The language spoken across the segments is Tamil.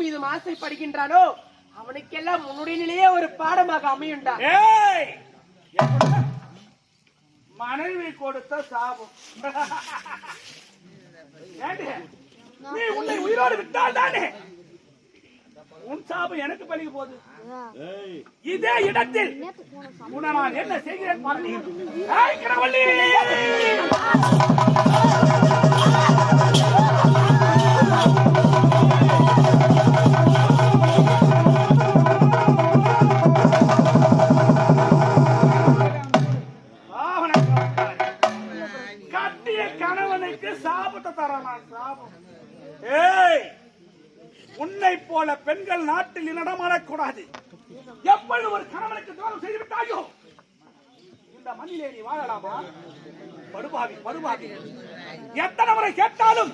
மீது ஆசைப்படுகின்றானோ அவனுக்கெல்லாம் முன்னுடைய நிலையே ஒரு பாடமாக அமையுண்டா. மனைவி கொடுத்த சாபம். நீ உன்னை உயிரோடு விட்டால் தானே உன் சாபம் எனக்கு பழிக்க போகுது. இதே இடத்தில் உன்னை நான் என்ன செய்கிறேன் பாருங்க. கட்டிய கணவனுக்கு சாபத்தை தரலாம். சாபம். உன்னை போல பெண்கள் நாட்டில் நடமாடக்கூடாது. எப்பொழுது ஒரு கணவனுக்கு துரோகம் செய்து விட்டாயோ இந்த மண்ணிலே நீ வாழலாமா? படுபாவி படுபாவி. எத்தனை முறை கேட்டாலும்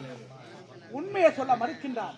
உண்மையை சொல்ல மறுக்கின்றார்.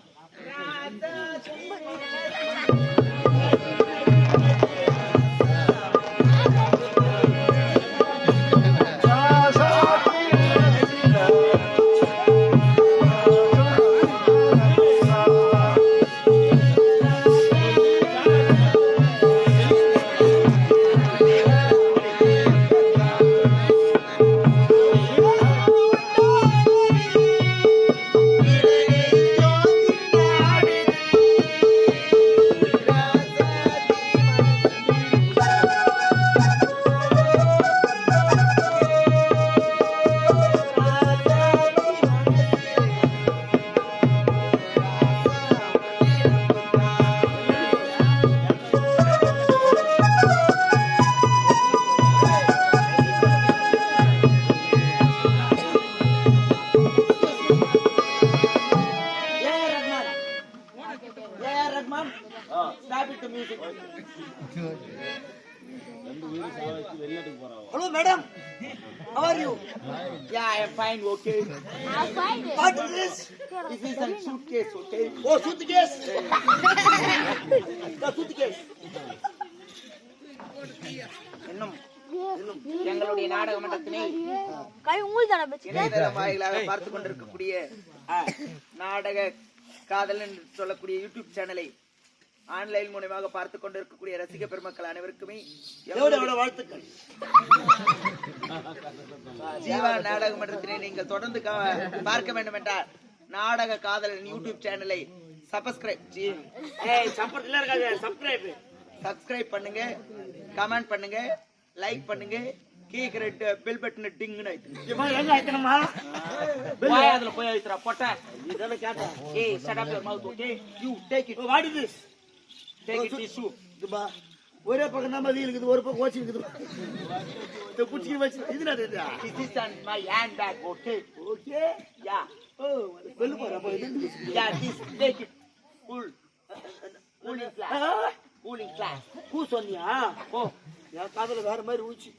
Hello, madam. How are you? Yeah, I am fine. Okay. I'm fine. What is this? This is a suitcase. Okay. Oh, suitcase. The suitcase. எங்களுடைய நாடக மன்றத்தினை வாயிலாக பார்த்து கொண்டிருக்கக்கூடிய நாடக காதல் என்று சொல்லக்கூடிய யூடியூப் சேனலை ஆன்லைன் மூலமாக பார்த்து கொண்டிருக்கக்கூடிய ரசிக பெருமக்கள் அனைவருக்குமே வாழ்த்துக்கள். ஜீவா நாடக மன்றத்தினை நீங்கள் தொடர்ந்து பார்க்க வேண்டும் என்றால் நாடக காதலன் யூடியூப் சேனலை சப்ஸ்கிரைப் பண்ணுங்க, கமெண்ட் பண்ணுங்க, லைக் பண்ணுங்க, கீழே பெல் பட்டனை டிங்னு ஐத்துங்க. எங்க ஐத்தனமா? அதுல போய் ஐத்துறா போட்ட. இதெல்லாம் கேட்டா. ஏய் shut up your mouth, okay? You take it. What is this? Take it this shoe. இதுபா ஒரே பக்கம் தான் மதி இருக்குது, ஒரு பக்கம் ஓச்சி இருக்குது. இந்த குச்சி வச்சு இது என்னடா? This is on my handbag, okay? Okay. Yeah. Oh, வெல்ல போறா போய் இது. Yeah, this take it. Cool. Cooling class. Cooling class. கூ சொன்னியா? ஓ, என் காதுல வேற மாதிரி ஊச்சி.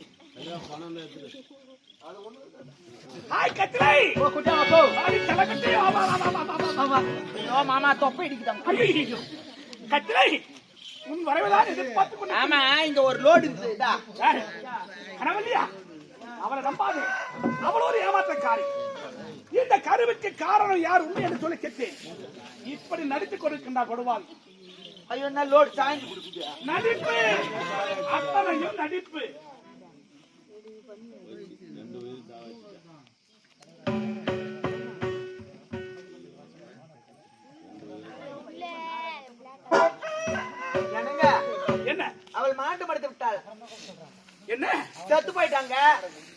ஹாய் கத்ரை. ஓ குட்டா போ. ஆடி தலகட்டே. ஐயோ மாமா தொப்பை அடிக்குதாம். ஐயோ. கத்ரை. உன் வரவேதான் எதிர்பார்த்து கொண்டு. ஆமா, இங்க ஒரு லோட் இருக்குடா. கனவல்லியா? அவளை நம்பாதே. அவள் ஒரு ஏமாற்றக்காரி. இந்த கருவுக்கு காரணம் யார் உண்மை என்று சொல்லி கேட்டேன். இப்படி நடித்துக் கொடுக்கின்றார் கொடுவாள். ஐயோ என்ன லோட் சாய்ந்து கொடுக்குது. நடிப்பு. அத்தனையும் நடிப்பு. என்ன? அவள் மாண்டு படுத்து விட்டாள். என்ன? செத்து போயிட்டாங்க.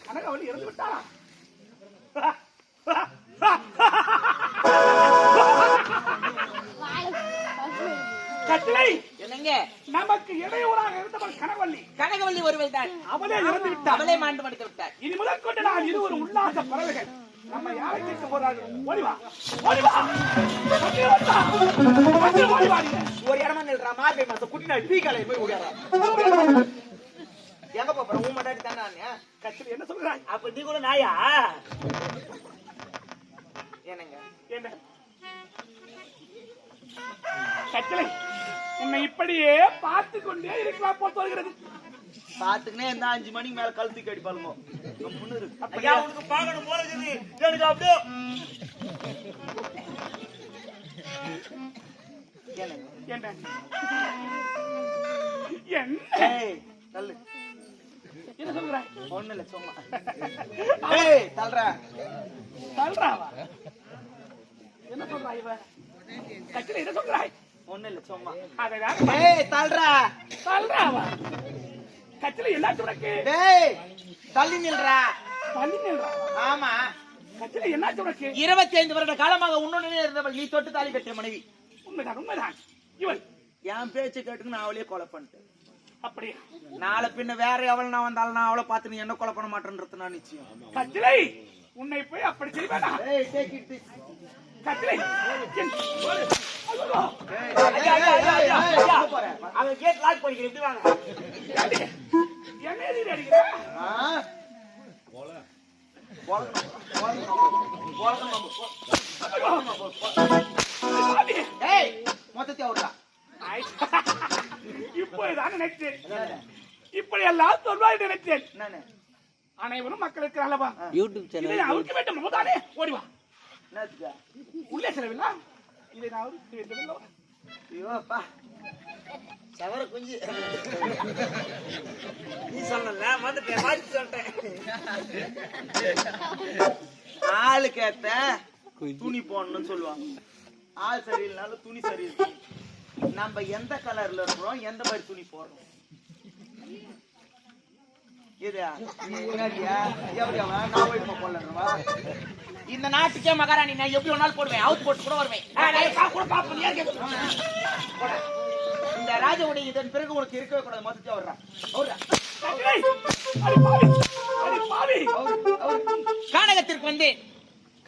கனகவல்லி இறந்து விட்டாளா? கட்டளை. என்னங்க? நமக்கு இடையூறாக இருந்தவள் கனகவல்லி. கனகவல்லி ஒருவள் தான். அவளே இறந்து விட்டாள். அவளே மாண்டு படுத்து விட்டாள். இனி முதல் கொண்டு நான் இருவரும் உல்லாச பறவைகள். நம்ம யாரை கேட்க போறார்கள்? ஓடிவா, ஓடிவா, ஓடிவா. ஒரு இடமா நில்றா. மார்கை மாசம் குட்டினா டீ கலை போய் ஓடியாரா. எங்க போற? உன் மண்டாடி தானே நானு. கட்டளை என்ன சொல்றாய்? அப்ப நீ கூட நாயா? என்னங்க? என்ன கட்டளை? உன்னை இப்படியே பார்த்து கொண்டே இருக்கலாம் போல் தோன்கிறது. பாத்துக்கினே இந்த 5 மணிக்கு மேல கழுத்துக்கு அடிப்பாளுங்க. ஐயா உனக்கு பாக்கணும் போல இருக்குது. எனக்கு அப்படியே என்ன என்ன ஏய் தள்ளு. என்ன சொல்றாய்? ஒண்ணு இல்ல சும்மா. ஏய் தள்ளுறா. தள்ளுறாவா? என்ன சொல்றாய் இவ? கட்சியில என்ன சொல்றாய்? ஒண்ணு இல்ல சும்மா. அதான் ஏய் தள்ளுறா. தள்ளுறாவா? கட்சியில என்ன உனக்கு? டேய் தள்ளி நில்றா. தள்ளி நில்றா. ஆமா. கட்சியில என்ன உனக்கு? 25 வருட காலமாக உன்னுடனே இருந்தவள் நீ தொட்டு தாலி கட்டிய மனைவி. உண்மைதான் உண்மைதான். இவள் என் பேச்சு கேட்டுக்கு நான் அவளையே கொலை பண்ணிட்டேன். அப்படியா? நாளை பின்ன வேற எவள் நான் வந்தாலும் நான் அவளை பார்த்து நீ என்ன கொலை பண்ண மாட்டேன்றது நான் நிச்சயம். கட்சிலை உன்னை போய் அப்படி செய்வேனா? ஏய் டேக் இட் திஸ். கட்சிலை அவ கேட் லாக் பண்ணிக்கிறேன். இப்படி வாங்க. என்ன எதிரி அடிக்கிற? ஏய் மொத்தத்தை அவர்தான். இப்போதான் நினைத்தேன். இப்படி எல்லாம் சொல்வாய் நினைத்தேன். என்னன்னு அனைவரும் மக்களுக்கு அல்லவா? யூடியூப் இதை அவருக்கு வேண்டும் மோதானே ஓடிவா. என்னத்துக்கா? உள்ளே செலவில்லா இதை நான் அவருக்கு வேண்டும். ஐயோப்பா சவர குஞ்சு நீ சொன்ன வந்துட்டேன் மாற்றி சொல்லிட்டேன். ஆளுக்கு ஏத்த துணி போடணும்னு சொல்லுவாங்க. ஆள் சரியில்லைனாலும் துணி சரியில்லை. நம்ம எந்த கலர்ல இருக்கிறோம், எந்த மாதிரி துணி போடுறோம். இந்த நாட்டுக்கே மகாராணி நான் எப்படி ஒன்னாலும் போடுவேன். அவுத்து போட்டு கூட வருவேன். இந்த ராஜகுடி இதன் பிறகு உனக்கு இருக்கவே கூடாது. மொத்தத்தை வர்றான். கானகத்திற்கு வந்தேன்.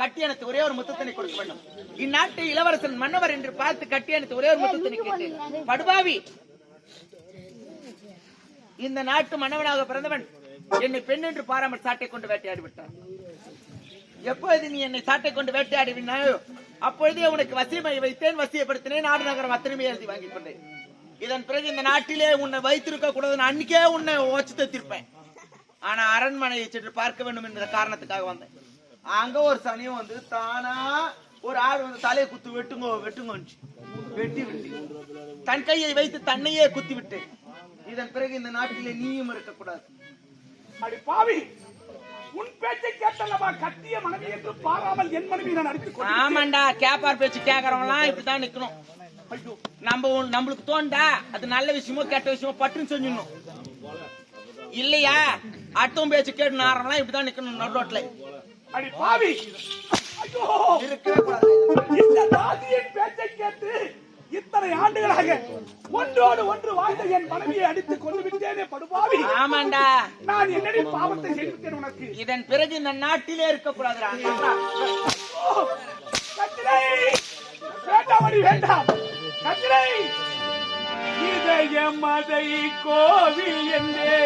கட்டியனுக்கு ஒரே ஒரு முத்தத்தினை கொடுக்க வேண்டும். இந்நாட்டு இளவரசன் மன்னவர் என்று பார்த்து கட்டியனுக்கு ஒரே ஒரு முத்தத்தினை கேட்டேன். படுபாவி, இந்த நாட்டு மன்னவனாக பிறந்தவன் என்னை பெண் என்று பாராமல் சாட்டை கொண்டு வேட்டையாடி விட்டான். எப்பொழுது நீ என்னை சாட்டை கொண்டு வேட்டையாடினாயோ அப்பொழுதே உனக்கு வசியமை வைத்தேன், வசியப்படுத்தினேன். நாடு நகரம் அத்தனையுமே எழுதி வாங்கி கொண்டேன். இதன் பிறகு இந்த நாட்டிலே உன்னை வைத்திருக்க கூடாது. அன்னைக்கே உன்னை ஓச்சு தத்திருப்பேன். ஆனா அரண்மனையை சென்று பார்க்க வேண்டும் என்ற காரணத்துக்காக வந்தேன். அங்க ஒரு சனியும் வந்து தானா ஒரு ஆள் வந்து தலையை குத்து வெட்டுங்கோ வெட்டி விட்டு தன் கையை வைத்து தன்னையே குத்தி விட்டேன். இதன் பிறகு இந்த நாட்டிலே நீயும் இருக்கக்கூடாது. அடி பாவி, உன் பேச்சை கேட்டல்லவா கத்திய மனைவி என்று பாராமல் என் மனைவி நான் அடித்துக் கொண்டேன். ஆமாண்டா, கேப்பார் பேச்சு கேக்குறவங்களாம் இப்படிதான் நிக்கணும். நம்மளுக்கு தோண்டா அது நல்ல விஷயமோ கெட்ட விஷயமோ பட்டுன்னு செஞ்சிடணும். இல்லையா அடுத்தவன் பேச்சு கேட்டு நாரெல்லாம் இப்படிதான் நிக்கணும் நடுரோட்ல. அடி பாவி, இந்த தாதியின் பேச்சை கேட்டு இத்தனை ஆண்டுகளாக ஒன்றோடு ஒன்று வாழ்ந்த என் மனைவியை அடித்துக் கொண்டு விட்டேனே படுபாவி. ஆமாண்டா, நான் என்னடி பாவத்தை செய்துவிட்டேன் உனக்கு? இதன் பிறகு இந்த நாட்டிலே இருக்கக்கூடாது. வேண்டாமடி வேண்டாம். கத்திரை இதயம் மதை கோவில் என்றே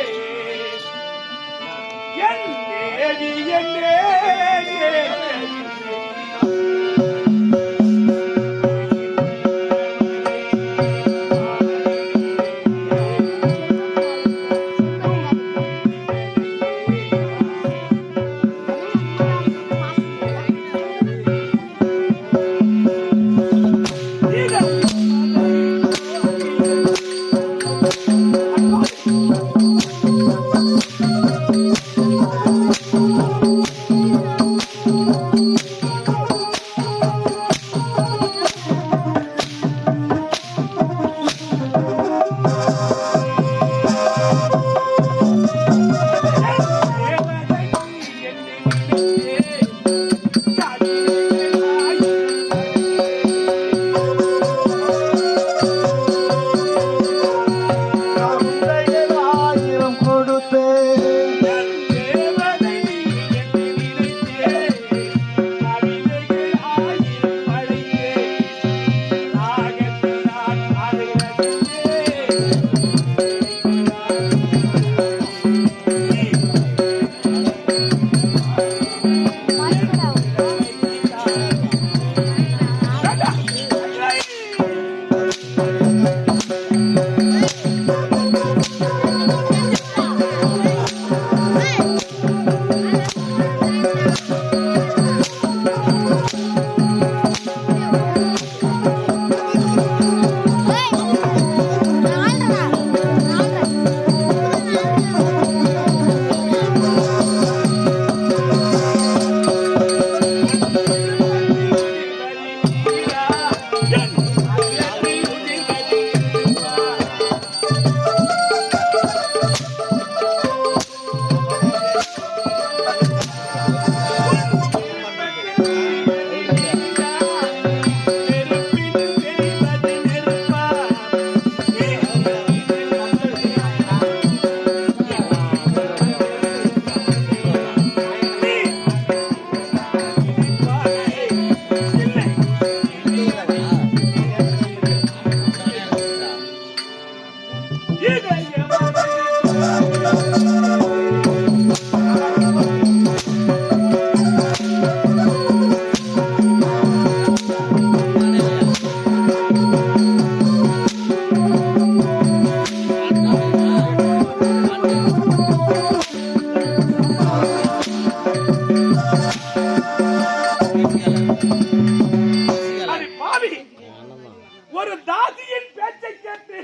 ஒரு தாசியின் பேச்சை கேட்டு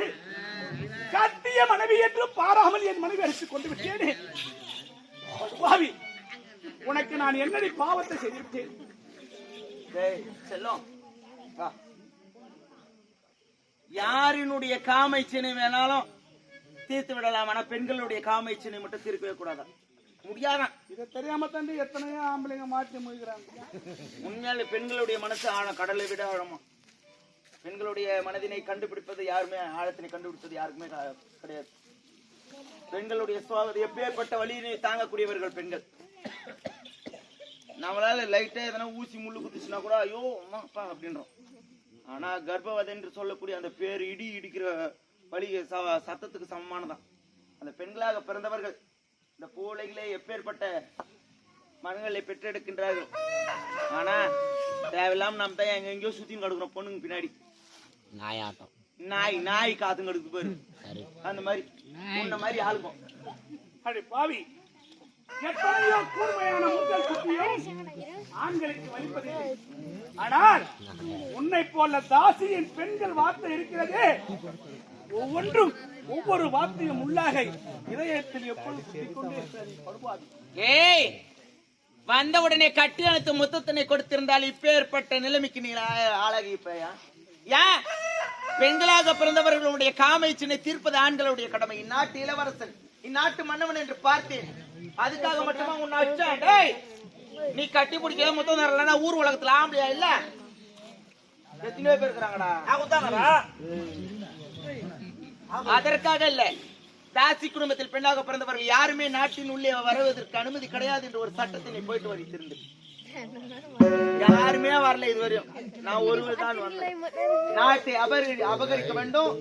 கட்டிய மனைவி என்று பாராமல் என் மனைவி அடித்துக் கொண்டு விட்டேனே. பாவி, உனக்கு நான் என்னடி பாவத்தை செய்துவிட்டேன்? செல்லம், யாரினுடைய காமைச்சினை வேணாலும் தீர்த்து விடலாம், ஆனா பெண்களுடைய காமைச்சினை மட்டும் தீர்க்கவே கூடாதா? முடியாதான். இதை தெரியாம தாண்டி எத்தனையோ ஆம்பளைங்க மாற்றி முழுகிறாங்க. உண்மையால பெண்களுடைய மனசு ஆழ கடலை விட ஆழமா. பெண்களுடைய மனதினை கண்டுபிடிப்பது யாருமே, ஆழத்தினை கண்டுபிடிப்பது யாருக்குமே கிடையாது. பெண்களுடைய சுவாவம் எப்பேற்பட்ட வழியினை தாங்கக்கூடியவர்கள் பெண்கள். நம்மளால லைட்டா எதனா ஊசி முள்ளு குத்துச்சுன்னா கூட ஐயோ அம்மா அப்பா அப்படின்றோம். ஆனா கர்ப்பவதி என்று சொல்லக்கூடிய அந்த பேர் இடிக்கிற வழி சத்தத்துக்கு சமமானதான். அந்த பெண்களாக பிறந்தவர்கள் இந்த பூளைகளே எப்பேற்பட்ட மனங்களை பெற்றெடுக்கின்றார்கள். ஆனா தேவையில்லாம நம்ம தான் எங்கெங்கயோ சுத்தின்னு கிடக்குறோம் பொண்ணுங்க பின்னாடி. நாயாட்டம், நாய் காத்துங்க எடுத்து பாரு. அந்த மாதிரி உன்ன மாதிரி ஆளுக்கும். அடி பாவி, எத்தனையோ கூர்மையான முந்தல் குத்தியும் ஆண்களுக்கு வலிப்பதில்லை. ஆனால் உன்னை போல தாசியின் பெண்கள் வார்த்தை இருக்கிறதே, ஒவ்வொன்றும் ஒவ்வொரு வார்த்தையும் உள்ளாக இதயத்தில் எப்பொழுது படுவாது. ஏய், வந்த உடனே கட்டி அணைத்து முத்தத்தினை கொடுத்திருந்தால் இப்ப ஏற்பட்ட நிலைமைக்கு நீ ஆளாகி இப்பயா? ஏன் பெண்களாக பிறந்தவர்களுடைய காமைச்சினை தீர்ப்பது ஆண்களுடைய கடமை. இந்நாட்டு இளவரசன், இந்நாட்டு மன்னவன் என்று பார்த்தேன். அதுக்காக மட்டுமா உன்னை அடிச்சான்? டேய், நீ கட்டி பிடிக்கல முத்தம் தரலன்னா ஊர் உலகத்துல ஆம்பளையா இல்ல? எத்தனையோ பேர் இருக்கிறாங்கடா. அதற்காக இல்ல, தாசி குடும்பத்தில் பெண்ணாக பிறந்தவர்கள் யாருமே நாட்டின் உள்ளே வருவதற்கு அனுமதி கிடையாது என்று ஒரு சட்டத்தினை போயிட்டு வரைத்திருந்து யாருமே வரல இதுவரையும். நான் ஒருவர் தான் வந்தேன். நாட்டை அபகரிக்க வேண்டும்,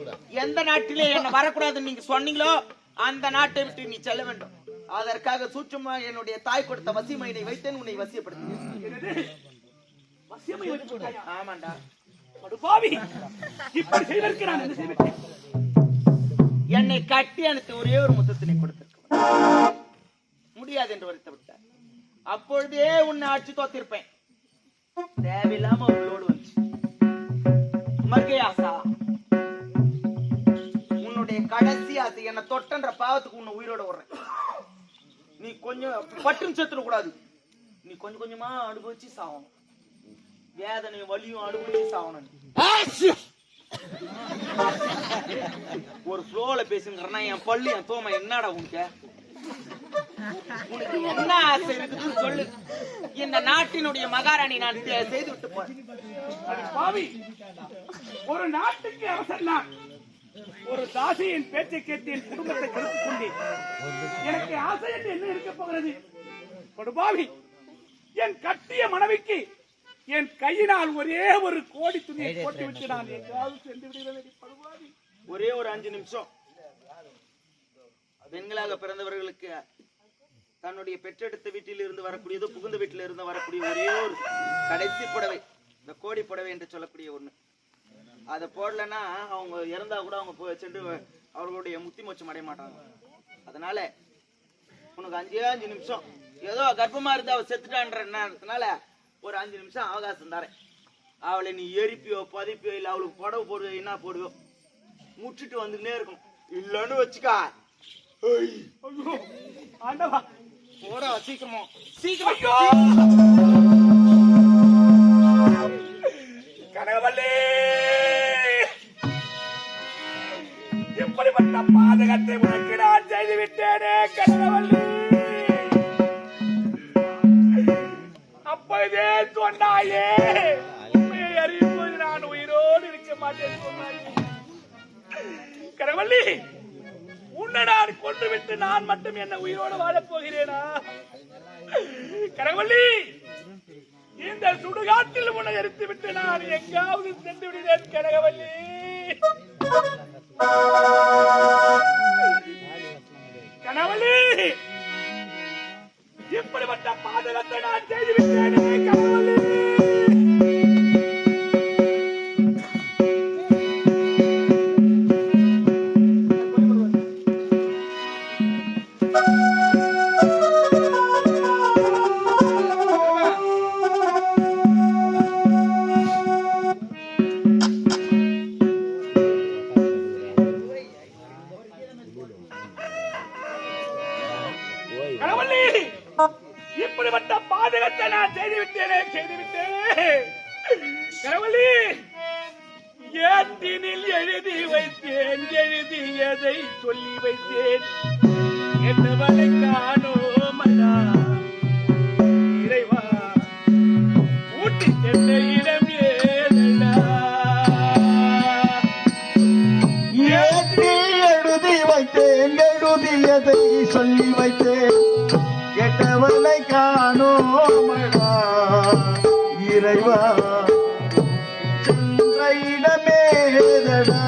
எந்த நாட்டிலே என்ன வரக்கூடாதுன்னு நீங்க சொன்னீங்களோ அந்த நாட்டை விட்டு நீ செல்ல வேண்டும். அதற்காக சூட்சமா என்னுடைய தாய் கொடுத்த வசிமையினை வைத்தேன், உன்னை வசியப்படுத்தினேன். ஆமாண்டா. என்னை கட்டி அனுப்பி ஒரே ஒரு முத்தத்தினை கொடுத்திருக்க முடியாது என்று வருத்த விட்டார். அப்பொழுதே உன்னை அடிச்சு தோத்திருப்பேன். தேவையில்லாம அவர்களோடு வந்து மர்கை ஆசா, உன்னுடைய கடைசி ஆசை என்ன தொட்டன்ற பாவத்துக்கு உன்னை உயிரோட விடுறேன். நீ கொஞ்சம் பட்டும் செத்துட கூடாது. நீ கொஞ்சம் கொஞ்சமா அனுபவிச்சு சாவணும். வேதனையும் வலியும் அனுபவிச்சு சாவணும். ஒரு ஃப்ளோல பேசுங்கிறனா என் பள்ளி என் தோமை என்னடா உனக்கு என்ன ஆசை இருக்குதுன்னு சொல்லு. இந்த நாட்டினுடைய மகாராணி நான் செய்து விட்டு பாவி, ஒரு நாட்டுக்கு அரசன் நான். ஒரு தாசியின் பேச்சை கேட்டு என் குடும்பத்தை கருத்து கொண்டேன். எனக்கு ஆசை என்று என்ன இருக்க போகிறது? பாவி, என் கட்டிய மனைவிக்கு என் கையினால் ஒரே ஒரு கோடி துணியை போட்டு விட்டு நான் எங்காவது சென்று விடுகிறேன். ஒரே ஒரு 5 நிமிஷம். பெண்களாக பிறந்தவர்களுக்கு தன்னுடைய பெற்றெடுத்த வீட்டில் இருந்து வரக்கூடியது, புகுந்த வீட்டில் இருந்து வரக்கூடிய ஒரே ஒரு கடைசி புடவை, இந்த கோடி புடவை என்று சொல்லக்கூடிய ஒண்ணு. அதை போடலன்னா அவங்க இறந்தா கூட அவங்க சென்று அவர்களுடைய முத்தி மோட்சம் அடைய மாட்டாங்க. அதனால உனக்கு 5 நிமிஷம், ஏதோ கர்ப்பமா இருந்து அவ செத்துட்டான்றதுனால ஒரு 5 நிமிஷம் அவகாசம் தரேன். அவளை நீ எரிப்பியோ பதிப்பியோ இல்ல அவளுக்கு புடவை போடுவோ என்ன போடுவோ முச்சிட்டு வந்துன்னே இருக்கும். இல்லன்னு வச்சுக்கா ஆண்டவா, போட சீக்கிரமா சீக்கிரம். கனகவல்லே, எப்படிப்பட்ட பாதகத்தை உனக்கு நான் செய்து விட்டேனே கனகவல்லி. அப்போதே சொன்னாயே, உண்மையை அறிவிப்பது நான் உயிரோடு இருக்க மாட்டேன் சொன்னாயே. கனகவல்லி, உன்னை நான் கொண்டு விட்டு நான் மட்டும் என்ன உயிரோடு வாழப் போகிறேனா? கனகவல்லி, இந்த சுடுகாட்டில் உன்னை எரித்து விட்டு நான் எங்காவது சென்று விடுகிறேன் கனகவல்லி. கனகவல்லி, இப்படிப்பட்ட பாதகத்தை நான் செய்து விட்டேனே கனகவல்லி. ஏட்டில் எழுதி வைத்தேன் எழுதியதை சொல்லி வைத்தேன் என்னவளை காணோமடா இறைவா ஊட்டி சென்ற இடம் ஏதடா ஏற்றில் எழுதி வைத்தேன் எழுதியதை சொல்லி வைத்தேன் கெட்டவளை காணோமடா இறைவா சென்ற இடமேதடா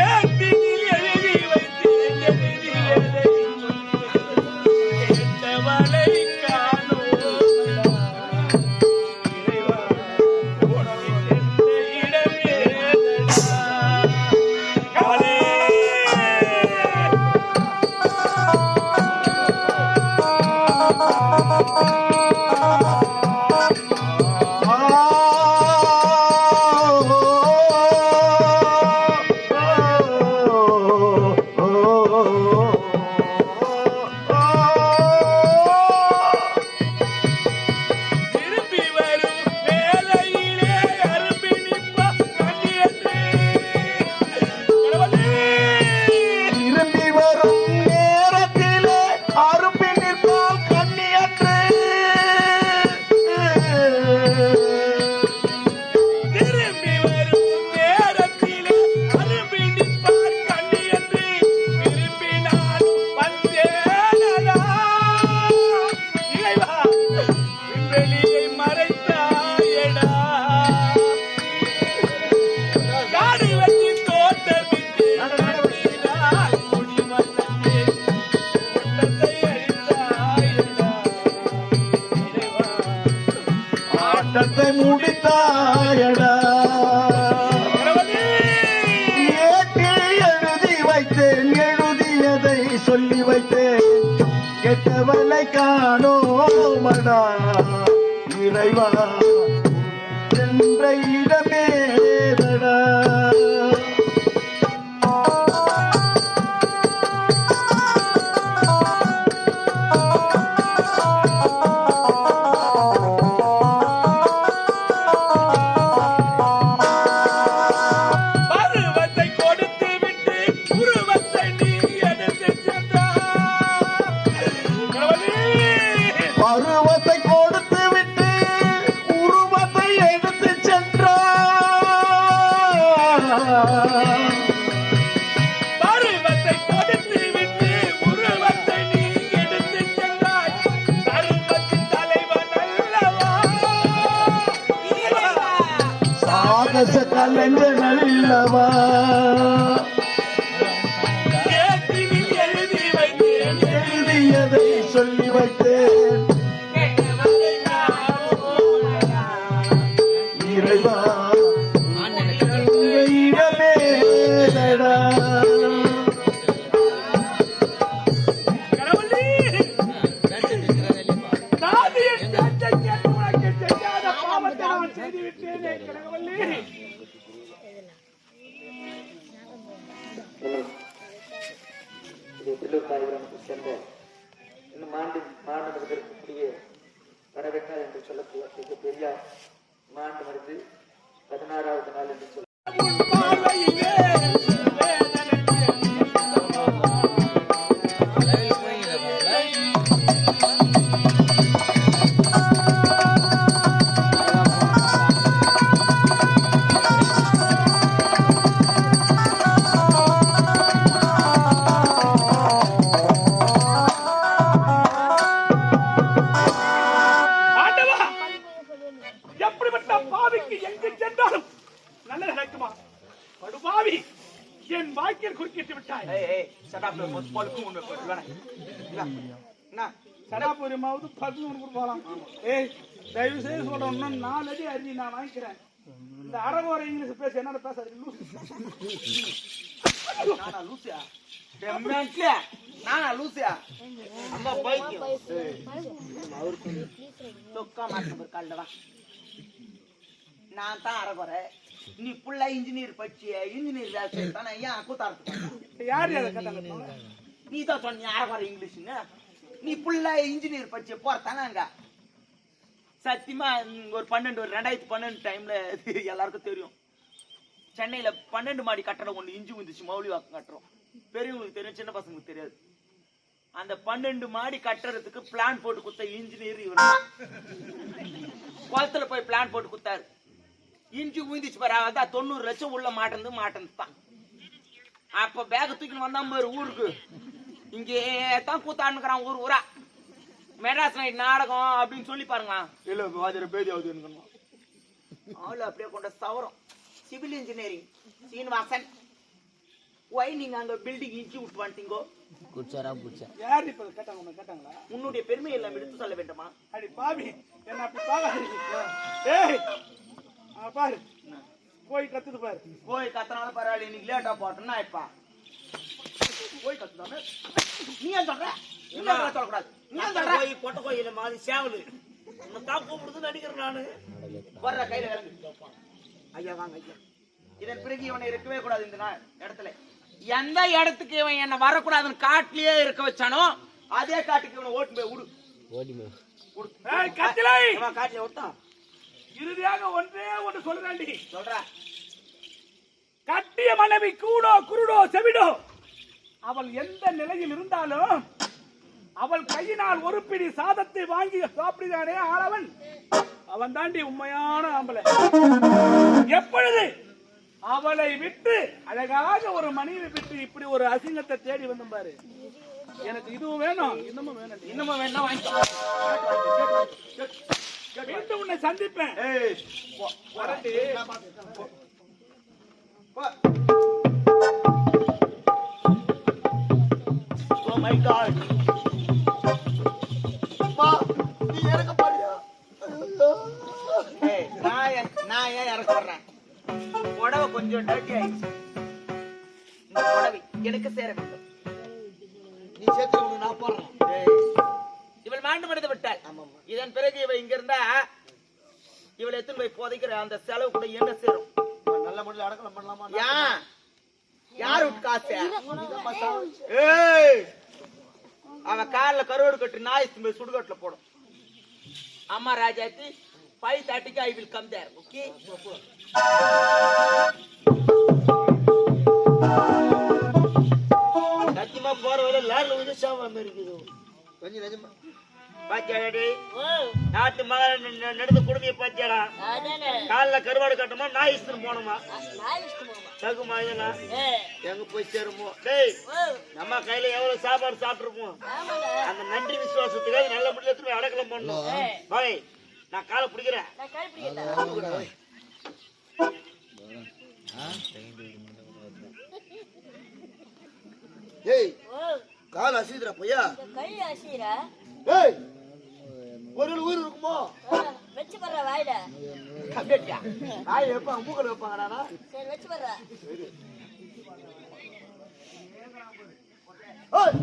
ஏட்டில் எழுதி வைத்தேன் எழுதியதை கேட்டவளை காணோமடா இறைவா ஊட்டி சென்ற இடம் ஏதடா காலே திரும்பி வரும் வேளையிலே அரும்பினிப்பா கண்ணியற்றே கடவுளே திரும்பி வரும் நேரத்திலே அரும்பி நிற்பால் கண்ணியற்று திரும்பி வரும் நேரத்திலே அரும்பி நிற்பார் கண்ணியன்றி விரும்பினாலும் வந்தேனடா இறைவா விண்வெளியை மறைத்தாயடா காடு வச்சு தோட்டமிட்டு நடத்தினாய் குடிமன்னே ஓட்டத்தை அழித்தாயடா இறைவா ஆட்டத்தை முடித்தாயடா கடவுளே ஏட்டில் எழுதி வைத்தேன் எழுதியதை சொல்லி வைத்தேன் கெட்டவளை காணோமடா இறைவா சென்ற இடமேதடா பருவத்தை கொடுத்து விட்டு உருவத்தை நீ எடுத்து சென்றாய் கடவுளே பருவத்தை கொடுத்து விட்டு உருவத்தை எடுத்து சென்றார் பருவத்தை கொடுத்து விட்டு உருவத்தை நீ எடுத்து சென்றாய் தருமத்தின் தலைவன் அல்லவா சாகச கலைஞன் அல்லவா ஏட்டினில் எழுதி வைத்தேன் எழுதியதை சொல்லி வைத்தேன் இறைவா இடமேதடா கடவுளே தாதியின் பேச்சை கேட்டு உனக்கு செய்யாத பாவத்தை நான் செய்துவிட்டேனே கடவுளே திருவிழாவிற்கு சென்ற இன்னும் மாண்டதற்குரிய வரவேற்றார் என்று சொல்லக்கூடிய பெரிய மாண்டு மருந்து 16வது நாள் என்று சொல்ல உன் பார்வையிலே வேதனை ஆண்டவா எப்படிப்பட்ட பாவிக்கு எங்கு சென்றாலும் நல்லது நடக்குமா படுபாவி என் வாக்கில் குறுக்கிட்டு விட்டாய் சடாபுரியமாவது 11 போலாம் ஏய் தயவு செய்து சொல்றேன் இன்னும் 4 அடி அருவி நான் வாங்கிக்கிறேன் இந்த அரகோர இங்கிலீஷ் பேச என்ன பேசாது நானா லூசியா டெம்மென்ட்ல நானா லூசியா அம்மா பைக்கு தொக்கா மாட்டவர் கால்டவா நான் தான் அரகுறை நீ புள்ள இன்ஜினியர் படிச்சிய இன்ஜினியர் வேலை செய்யத்தானே ஏன் கூத்தாடுத்து யார் அதை கேட்டாங்க நீ தான் சொன்ன அரகுறை இங்கிலீஷ்னு நீ புள்ள இன்ஜினியர் படிச்சிய போறதானே அங்க சத்தியமா ஒரு 2012 டைம்ல எல்லாருக்கும் தெரியும். சென்னையில 12 மாடி கட்டடம் ஒண்ணு இஞ்சி வந்துச்சு, மௌலி வாக்கம் கட்டுறோம். பெரியவங்களுக்கு தெரியும், சின்ன பசங்களுக்கு தெரியாது. அந்த 12 மாடி கட்டுறதுக்கு பிளான் போட்டு கொடுத்த இன்ஜினியர் இவர். குளத்துல போய் பிளான் போட்டு கொடுத்தாரு. இஞ்சி ஊந்திச்சு பாரு, அதான் 90 லட்சம் உள்ள மாட்டேன் தான். அப்ப பேக தூக்கின்னு வந்தான் பாரு ஊருக்கு. இங்கே தான் கூத்தாண்டுக்கிறான் ஊர் ஊரா. மெட்ராஸ் நைட் நாடகம் அப்படின்னு சொல்லி பாருங்க. இல்ல வாஜர பேதி ஆகுது ஆளு அப்படியே கொண்ட சவரம். Civil engineering Srinivasan. ஒய் நீங்க அங்க பில்டிங் இஞ்சி விட்டு வந்துட்டீங்கோ? யார் இப்ப கேட்டாங்களா? உன்னுடைய பெருமை எல்லாம் எடுத்து சொல்ல வேண்டுமா? அடி பாவி, என்ன அப்படி பாக்காதீங்க. ஏய் பாரு, போய் கத்துது பாரு. போய் கத்தனால பரவாயில்ல, இன்னைக்கு லேட்டா போட்டோம்னா இப்ப போய் கத்துதானே. நீ ஏன் சொல்ற? சொல்லக்கூடாது. நீ ஏன் சொல்ற? போய் கொட்ட கோயில மாதிரி சேவலு தான் கூப்பிடுறது நடிக்கிறேன் நானு. வர்ற கையில விளங்கு. ஐயா வாங்க ஐயா. இதன் பிறகு இவனை இருக்கவே கூடாது இந்த இடத்துல. எந்த இடத்துக்கு இவன் என்ன வரக்கூடாதுன்னு காட்டிலேயே இருக்க வச்சானோ அதே காட்டுக்கு இவனை ஓட்டு போய் விடு. காட்டில விட்டான். இறுதியாக ஒன்றே ஒன்று சொல்றாண்டி. சொல்ற. கட்டிய மனைவி கூடோ குருடோ செவிடோ, அவள் எந்த நிலையில் இருந்தாலும் அவள் கையினால் ஒரு பிடி சாதத்தை வாங்கி சாப்பிடுகிறானே ஆளவன், அவன் தாண்டி உண்மையான ஆம்பளை. எப்பொழுது அவளை விட்டு அழகாக ஒரு மனைவி விட்டு இப்படி ஒரு அசிங்கத்தை தேடி வந்து பாரு. எனக்கு இதுவும் வேணும், இன்னமும் வேணும், இன்னமும் வேணும். மீண்டும் உன்னை சந்திப்பேன். Oh my God. அம்மா, நீ இறக்க பாரியா? நான் ஏன் இறக்க வர்றேன்? புடவை கொஞ்சம் டர்ட்டி ஆயிடுச்சு. இந்த புடவை எனக்கு சேர வேண்டும். நீ சேர்த்து நான் போடுறேன். இவள் மாண்டு மனித விட்டாள். இதன் பிறகு இவ இங்க இருந்தா இவளை எத்தனை போய் புதைக்கிற அந்த செலவு கூட என்ன சேரும்? நல்ல முறையில் அடக்கலாம் பண்ணலாமா? யாரு காசு? அவன் காலில் கருவாடு கட்டி நாய் போய் சுடுகாட்டுல போடும். அம்மா Rajathi 5:30 I will come there. Okay? சத்தியமா போற வரை லேண்ட்ல வந்து சாவா மாதிரி இருக்குது. கொஞ்சம் நிஜமா பாத்தியாடி நாட்டு மகன் நடந்த குடுமையை பாத்தியாடா? காலில கருவாடு கட்டமா நாய் இஸ்திரம் போனோமா தகுமா? இதெல்லாம் எங்க போய் சேருமோ? டேய், நம்ம கையில எவ்வளவு சாப்பாடு சாப்பிட்டுருப்போம். அந்த நன்றி விசுவாசத்துக்காக நல்ல முடியல திரும்ப அடக்கலாம் பண்ணணும். பாய், நான் காலை பிடிக்கிறேன். ஏய், கால் அசீதுரா பையா. ஏய், ஒரு உயிர் இருக்குமோ? வெச்சு பர்ற வாயில. கம்பேட்டியா? ஆய் வைப்பாங்க, மூக்கல வைப்பாங்கடா. சரி வெச்சு பர்ற. ஏய்.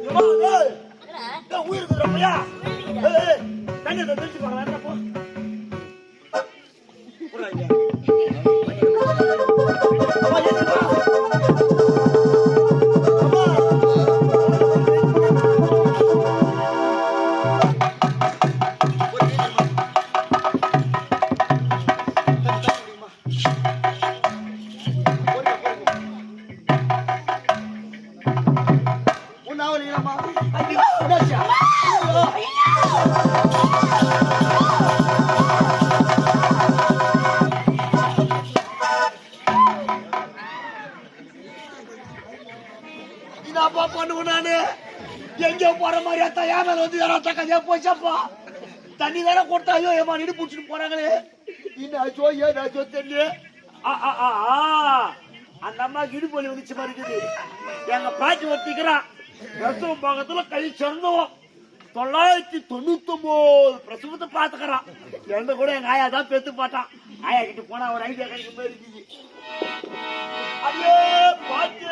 யமா, ஏய். என்னடா? உயிர் இருக்குடா பையா. ஏய், தண்ணி தெளிச்சு பாறடா போ. போறாங்க. என்னப்பா பண்ணுவேன் நானு? எங்கேயோ போற மாதிரி அத்தா ஏன் மேல வந்து யாராவது கதையா போச்சப்பா. தண்ணி தானே கொடுத்தாயோ ஏமா நின்று பிடிச்சிட்டு போறாங்களே. என்னாச்சோ ஏதாச்சோ தெரியல. அந்த அம்மா இடுபொலி வந்துச்சு மாதிரி இருக்குது. எங்க பாட்டி ஒத்திக்கிறான் பிரசவம் பக்கத்துல கை சிறந்தோம். 999 பிரசவத்தை பாத்துக்கிறான். எந்த கூட எங்க ஆயா தான் பெத்து பாட்டான். ஆயா கிட்ட போனா ஒரு ஐடியா கிடைக்க மாதிரி இருக்குது. அடியே பாத்து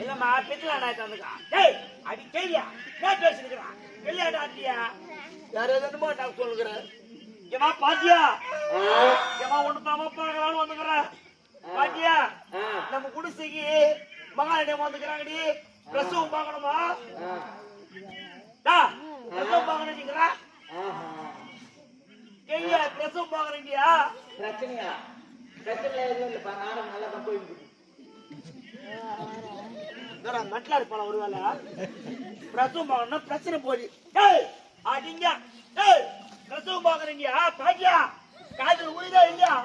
இல்லம்மா பித்தலாடா தந்துக்கா. டேய், அடி கேயா நான் பேசிருக்கிறான். வெளியாடா ஆட்டியா யார் எதுமா நான் சொல்லுகிறேன். ஏமா பாத்தியா? ஏமா ஒண்ணு தாமா பார்க்கலான்னு வந்துக்கிறேன். பாத்தியா? நம்ம குடிசைக்கு மகாலிடம் வந்துக்கிறாங்கடி. பிரசவம் பார்க்கணுமா ஆ. டா, பிரசவம் பார்க்கணும்ங்கறா ஆஹா. ஏய்யா பிரசவம் பார்க்கறீங்கயா பிரச்சனையா? பிரச்சனை எதுவும் இல்லப்பா, நானும் நல்லா தான் போயிட்டு இருக்கேன். என்னடா மெட்லா இருப்பான ஒருவேளை பிரசவம் பார்க்கணும்னா பிரச்சனை போடி டேய் அடிங்க டேய் பிரசவம் பார்க்கறீங்கயா பாக்கியா காதுல உயிரா இல்லையா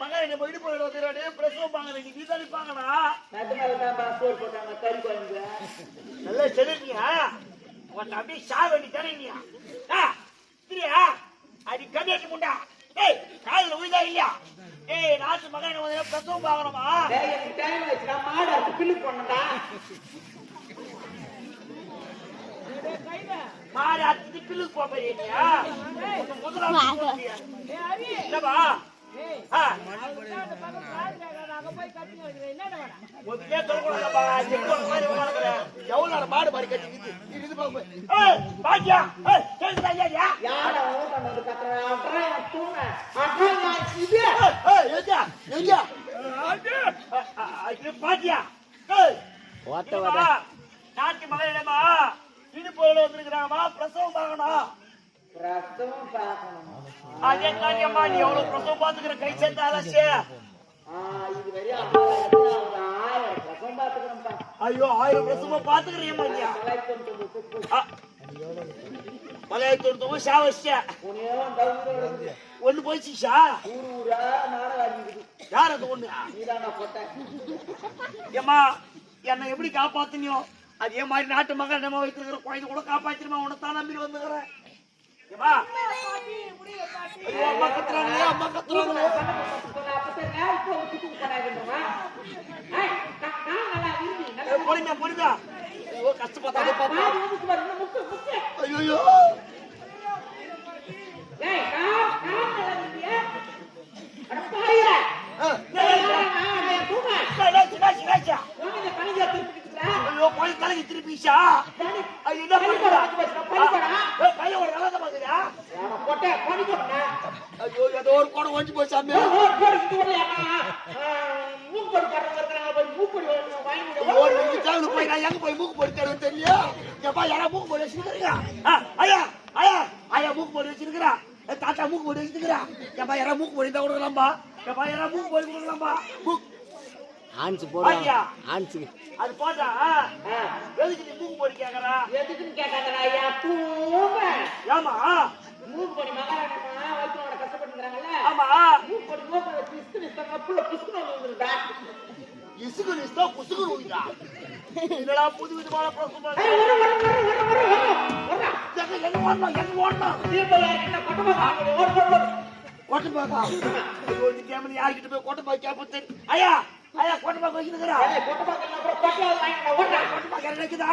மகன் என்ன போயிட்டு போயிடுவாரு பிரசவம் பார்க்கறீங்க நீ தானே பார்க்கணும் நட்டு மேல தான் சோறு போட்டாங்க, கறி குழம்பு. நல்லா செலுத்தியா உன் அப்படியே சாவடி தரீங்கயா சரியா அடி கம்மியாச்சு முண்டா டேய் காதுல உயிரா இல்லையா ஏய் நாட்டு மகன் வந்து பிரசவம் பார்க்கணுமா டேய், எனக்கு டைம் ஆயிடுச்சு, நான் மாடு அறுத்து பில்லு போனேன்டா. மாறி அத்தி பில்லுக்கு போறியா முதல்ல இல்லப்பா முதலே சொல்லக்கூடாதுப்பா எவ்வளவு மாடு மாறி கட்டிக்கிது பாக்கியா கேள்வியா யாரை ஓ பண்ணது கத்துறேன், அப்புறம் நான் தூங்க. அப்புறம் நான் இது. பாத்தியா நாட்டு மகளிடமா இடுப்பு வந்துருக்கிறாங்கம்மா பிரசவம் பார்க்கணும் பிரசவம் பார்க்கணும். அதே காரியம்மா நீ எவ்வளவு பிரசவம் பார்த்துக்கிற கை சேர்த்த அலசி இது வரையும் அப்பா ஒரு 1000 பிரசவம் பார்த்துக்கிறேன்ப்பா. ஐயோ 1000 பிரசவம் பார்த்துக்கிறியம்மா இல்லையா 999 மலையாளத்தோடு சாவசியா உன்னையெல்லாம் டவுன்ல இருக்குது. ஒண்ணு போயிடுச்சா ஊரு ஊரா நாடகம் ஆடிக்குது. யார் அது ஒண்ணு நீதானா போட்டேன். ஏம்மா என்னை எப்படி காப்பாத்தினியோ அதே மாதிரி நாட்டு மகன் நம்ம வைத்திருக்கிற குழந்தை கூட காப்பாத்திருமா உனத்தான் நம்பி வந்துக்கிறேன் ஏம்மா ஐயோ, அம்மா கத்துறாங்களே அம்மா கத்துறாங்களே பொறுமையா பொறுமையா ஐயோ கஷ்டப்பட்டாலே பாப்பா ஐயோ ஐயோ போய் தலைக்கு திருப்பிச்சா அது என்ன பண்ணுறா பையன் ஒரு நல்லா பாக்குறியா ஐயோ ஏதோ ஒரு கோடை ஒழிஞ்சு போச்சாமே போய் நான் எங்க போய் மூக்கு போட்டு தருவேன் தெரியும் எப்பா யாரா மூக்கு போட்டு வச்சிருக்கிறீங்க ஐயா ஐயா ஐயா மூக்கு போட்டு வச்சிருக்கிறா தாத்தா மூக்கு போட்டு வச்சிருக்கிறா எப்பா யாரா மூக்கு போட்டு தான் கொடுக்கலாம்பா எப்பா யாரா மூக்கு போட்டு கொடுக்கலாம்பா ஆன்ஸ் போடுறா ஆன்ஸ் அது போட்டா எதுக்கு நீ மூக்கு போட்டு கேக்குறா எதுக்குன்னு கேட்டாங்கடா ஐயா, தூங்க. ஏமா மூக்கு பொடி மகாராணிமா வைத்தியோட கஷ்டப்பட்டுக்கிறாங்கல்ல, ஆமா மூக்கு பொடி மூக்கு பிஸ்கு நிஸ்தாங்க, புள்ள பிஸ்கு வந்துருந்தா. இசுகு நிஸ்தா புசுகு ஊயிடா இதடா புது விதமான பிரசவம் எங்க ஓடணும் கொட்டப்பாக்கா ஐயோ இந்த கேமரா யார்கிட்ட போய் கொட்டப்பாக்க கேப்பது ஐயா ஐயா கொட்டப்பாக்க வைக்கிறா கொட்டப்பாக்க நினைக்குதா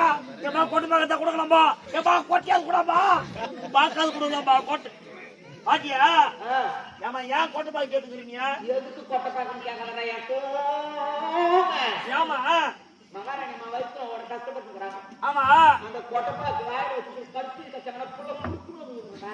ஏமா கொட்டப்பாக்க தான் கொடுக்கலாமா ஏமா கொட்டியாவது கூடாமா பாக்காது கொடுக்கலாமா கொட்டு பாட்டியா ஏமா ஏன் கொட்டப்பாக்க கேட்டுக்கிறீங்க எதுக்கு கொட்டை பார்க்கணும் கேட்கறதா ஐயா, தூங்க. ஏமா மகாராணிமா வைத்தியோட கஷ்டப்பட்டுக்கிறாங்க, ஆமா அந்த கொட்டை பார்க்க வாயில வச்சு கடிச்சு கச்சாங்கன்னா புள்ள புடுக்குன்னு வந்துருந்தா.